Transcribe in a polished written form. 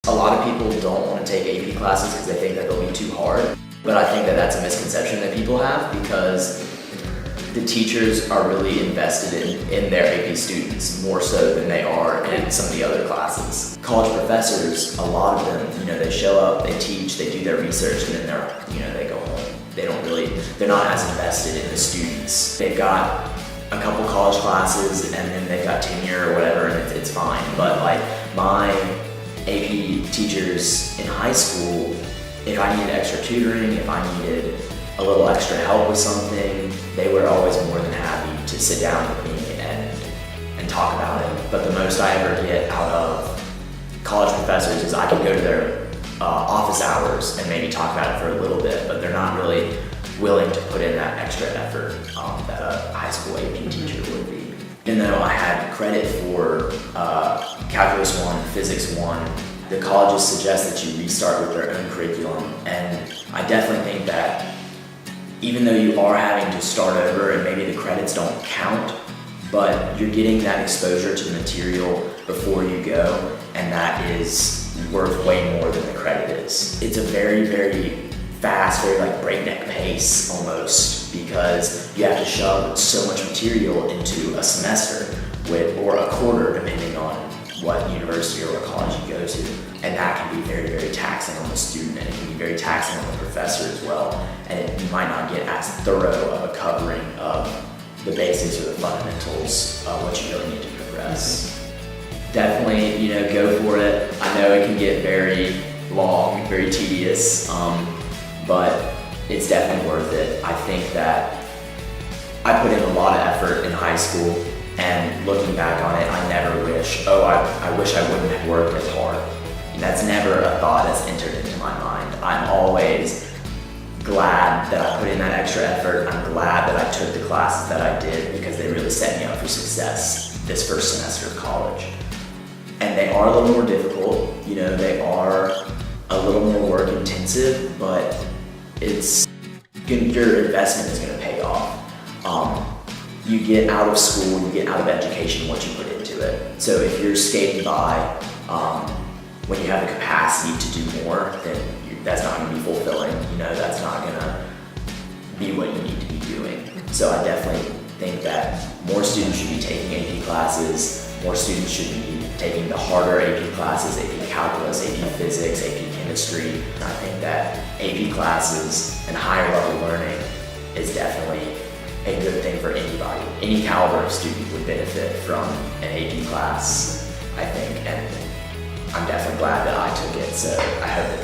A lot of people don't want to take AP classes because they think that they'll be too hard, but I think that that's a misconception that people have because the teachers are really invested in their AP students more so than they are in some of the other classes. College professors, a lot of them, they show up, they teach, they do their research, and then they go home. They're not as invested in the students. They've got a couple college classes and then they've got tenure or whatever, and it's fine. But like my AP teachers in high school, if I needed extra tutoring, if I needed a little extra help with something, they were always more than happy to sit down with me and talk about it. But the most I ever get out of college professors is I can go to their office hours and maybe talk about it for a little bit, but they're not really willing to put in that extra effort that a high school AP teacher would be. Even though I had credit for Calculus 1, Physics 1, the colleges suggest that you restart with their own curriculum, and I definitely think that even though you are having to start over and maybe the credits don't count, but you're getting that exposure to the material before you go, and that is worth way more than the credit is. It's a very, very fast, very like breakneck pace almost, because you have to shove so much material into a semester or a quarter, depending on what university or what college you go to. And that can be very, very taxing on the student, and it can be very taxing on the professor as well. And you might not get as thorough of a covering of the basics or the fundamentals of what you really need to progress. Definitely, go for it. I know it can get very long, very tedious, but it's definitely worth it. I think that I put in a lot of effort in high school, and looking back on it, I never wish, I wish I wouldn't have worked as hard. And that's never a thought that's entered into my mind. I'm always glad that I put in that extra effort. I'm glad that I took the classes that I did because they really set me up for success this first semester of college. And they are a little more difficult, they are a little more work intensive, but your investment is gonna pay off. You get out of school, you get out of education what you put into it. So if you're skating by, when you have the capacity to do more, then that's not gonna be fulfilling, that's not gonna be what you need to be doing. So I definitely think that more students should be taking AP classes, more students should be taking the harder AP classes, AP Calculus, AP Physics, AP Chemistry. And I think that AP classes and higher level learning is definitely a good thing for anybody. Any caliber of student would benefit from an AP class, I think, and I'm definitely glad that I took it, so I hope that